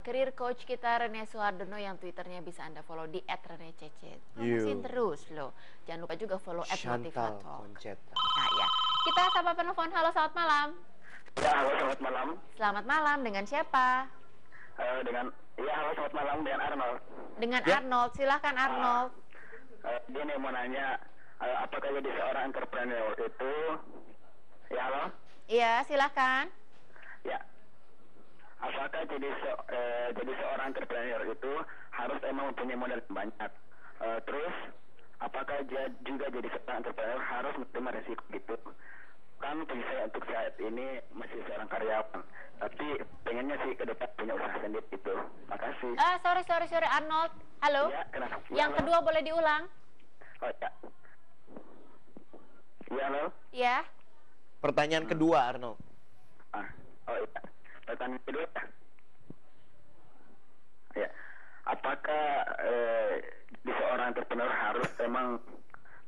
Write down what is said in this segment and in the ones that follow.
career coach kita Rene Suhardono yang Twitternya bisa Anda follow di @renecece. Promosiin terus loh. Jangan lupa juga follow @motivatalk. Nah ya, kita sapa penelpon. Halo, selamat malam. Ya, halo, selamat malam. Selamat malam, dengan siapa? Halo, selamat malam, dengan Arnold. Dengan Arnold, silahkan Arnold. Dia nih mau nanya, apakah jadi seorang entrepreneur itu, ya halo? Iya, silahkan. Ya, apakah jadi seorang entrepreneur itu harus emang mempunyai modal yang banyak? Terus, apakah juga jadi seorang entrepreneur harus menerima resiko gitu? Kan saya untuk saat ini masih seorang karyawan, tapi pengennya sih ke depan punya usaha sendiri gitu. Makasih. Sorry Arnold. Halo. Ya, kenapa? Yang halo? kedua boleh diulang? Oh ya. Ya, halo. Ya. Pertanyaan kedua, Arnold. Oh iya. Pertanyaan kedua. Ya. Apakah di seorang entrepreneur harus emang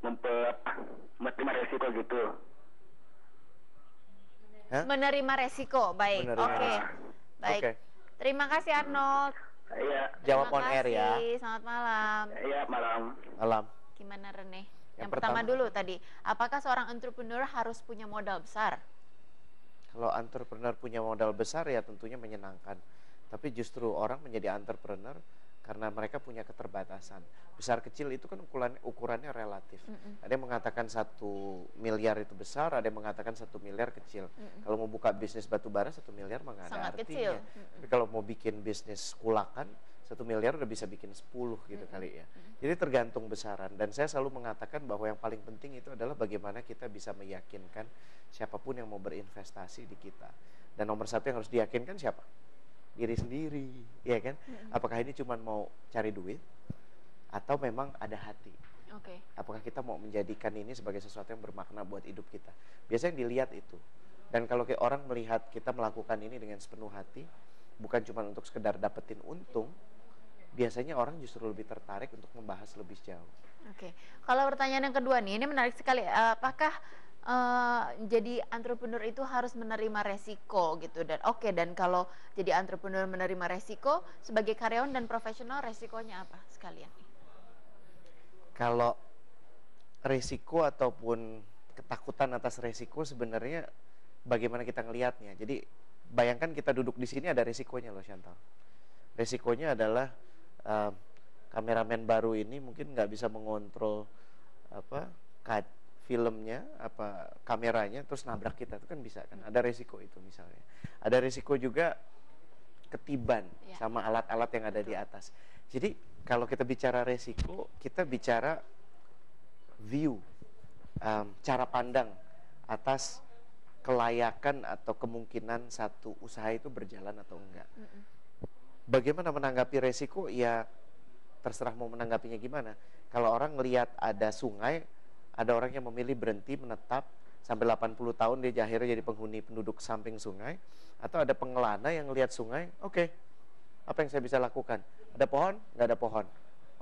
menerima resiko gitu? Hah? Menerima resiko, baik. Oke. Baik. Oke. Terima kasih Arnold. Iya. Jawab Terima on air ya. kasih. Selamat malam. Iya, malam. Malam. Gimana Rene? Yang Yang pertama pertama dulu tadi, apakah seorang entrepreneur harus punya modal besar? Kalau entrepreneur punya modal besar ya tentunya menyenangkan. Tapi justru orang menjadi entrepreneur karena mereka punya keterbatasan. Besar kecil itu kan ukurannya relatif. Ada yang mengatakan 1 miliar itu besar, ada yang mengatakan 1 miliar kecil. Kalau mau buka bisnis batu bara 1 miliar mah nggak ada Sangat artinya. kecil. Tapi kalau mau bikin bisnis kulakan 1 miliar udah bisa bikin 10 gitu kali ya. Jadi tergantung besaran. Dan saya selalu mengatakan bahwa yang paling penting itu adalah bagaimana kita bisa meyakinkan siapapun yang mau berinvestasi di kita. Dan nomor satu yang harus diyakinkan siapa? Diri sendiri, ya kan? Apakah ini cuma mau cari duit atau memang ada hati? Oke. Apakah kita mau menjadikan ini sebagai sesuatu yang bermakna buat hidup kita? Biasanya yang dilihat itu. Dan kalau kayak orang melihat kita melakukan ini dengan sepenuh hati, bukan cuma untuk sekedar dapetin untung, biasanya orang justru lebih tertarik untuk membahas lebih jauh. Oke. Kalau pertanyaan yang kedua nih, ini menarik sekali. Apakah jadi entrepreneur itu harus menerima resiko gitu, dan kalau jadi entrepreneur menerima resiko sebagai karyawan dan profesional, resikonya apa sekalian? Kalau resiko ataupun ketakutan atas resiko sebenarnya bagaimana kita ngelihatnya. Jadi bayangkan kita duduk di sini ada resikonya loh Chantal. Resikonya adalah kameramen baru ini mungkin nggak bisa mengontrol filmnya, kameranya, terus nabrak kita, itu kan bisa kan, ada resiko itu misalnya. Ada resiko juga ketiban sama alat-alat yang ada di atas. Jadi kalau kita bicara resiko, kita bicara view, cara pandang atas kelayakan atau kemungkinan satu usaha itu berjalan atau enggak. Bagaimana menanggapi resiko? Ya terserah mau menanggapinya gimana. Kalau orang ngelihat ada sungai, ada orang yang memilih berhenti menetap sampai 80 tahun dia akhirnya jadi penghuni penduduk samping sungai, atau ada pengelana yang lihat sungai, oke, apa yang saya bisa lakukan? Ada pohon? Nggak ada pohon.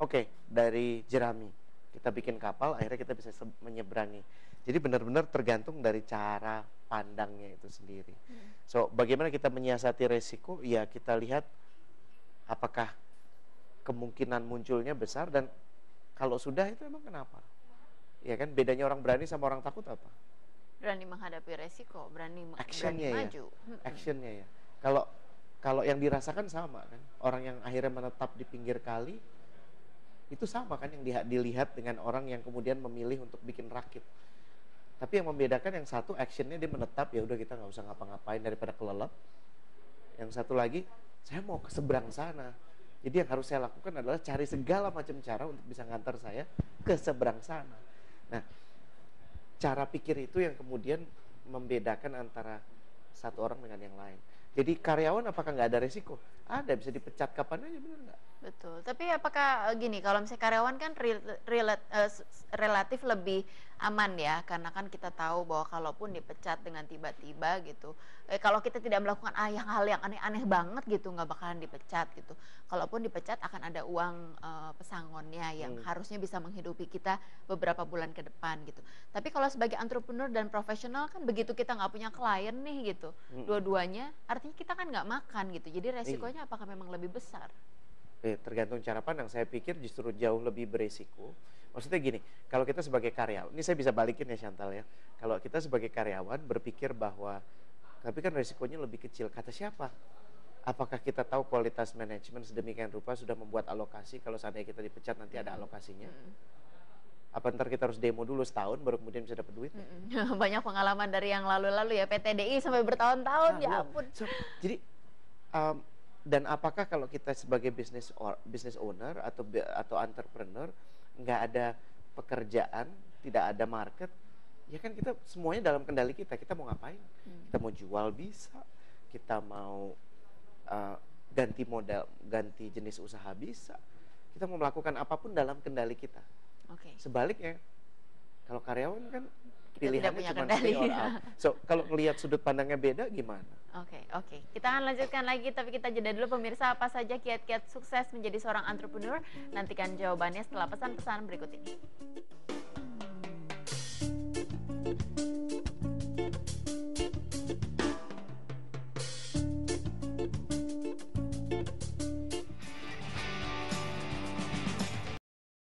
Oke, dari jerami kita bikin kapal, akhirnya kita bisa menyeberangi. Jadi benar-benar tergantung dari cara pandangnya itu sendiri. So, bagaimana kita menyiasati resiko? Ya kita lihat apakah kemungkinan munculnya besar, dan kalau sudah itu emang kenapa? Ya kan, bedanya orang berani sama orang takut apa? Berani menghadapi resiko, berani Actionnya maju. Actionnya ya. Kalau yang dirasakan sama kan, orang yang akhirnya menetap di pinggir kali itu sama kan yang dilihat dengan orang yang kemudian memilih untuk bikin rakit. Tapi yang membedakan yang satu actionnya dia menetap, ya udah kita nggak usah ngapa-ngapain daripada kelelep. Yang satu lagi, saya mau ke seberang sana. Jadi yang harus saya lakukan adalah cari segala macam cara untuk bisa ngantar saya ke seberang sana. Nah, cara pikir itu yang kemudian membedakan antara satu orang dengan yang lain. Jadi karyawan apakah nggak ada resiko? Ada, bisa dipecat kapan aja, benar nggak? Betul. Tapi apakah gini, kalau misalnya karyawan kan relatif lebih aman ya, karena kan kita tahu bahwa kalaupun dipecat dengan tiba-tiba gitu, kalau kita tidak melakukan hal yang aneh-aneh banget gitu, nggak bakalan dipecat gitu. Kalaupun dipecat akan ada uang pesangonnya yang harusnya bisa menghidupi kita beberapa bulan ke depan gitu. Tapi kalau sebagai entrepreneur dan profesional kan begitu kita nggak punya klien nih gitu, dua-duanya, artinya kita kan nggak makan gitu. Jadi resikonya apakah memang lebih besar? Tergantung cara pandang. Saya pikir justru jauh lebih beresiko. Maksudnya gini, kalau kita sebagai karyawan, ini saya bisa balikin ya Chantal ya. Kalau kita sebagai karyawan berpikir bahwa, tapi kan resikonya lebih kecil. Kata siapa? Apakah kita tahu kualitas manajemen sedemikian rupa sudah membuat alokasi, kalau seandainya kita dipecat nanti ada alokasinya? Apa ntar kita harus demo dulu setahun baru kemudian bisa dapat duit? Banyak pengalaman dari yang lalu-lalu ya, PTDI sampai bertahun-tahun, ya ampun. Jadi, dan apakah kalau kita sebagai business owner atau entrepreneur nggak ada pekerjaan, tidak ada market, ya kan kita semuanya dalam kendali kita. Kita mau ngapain? Kita mau jual bisa, kita mau ganti modal, ganti jenis usaha bisa, kita mau melakukan apapun dalam kendali kita. Sebaliknya, kalau karyawan kan pilihannya cuma stay or out. So kalau melihat sudut pandangnya beda gimana? Oke. Kita akan lanjutkan lagi, tapi kita jeda dulu pemirsa. Apa saja kiat-kiat sukses menjadi seorang entrepreneur? Nantikan jawabannya setelah pesan-pesan berikut ini.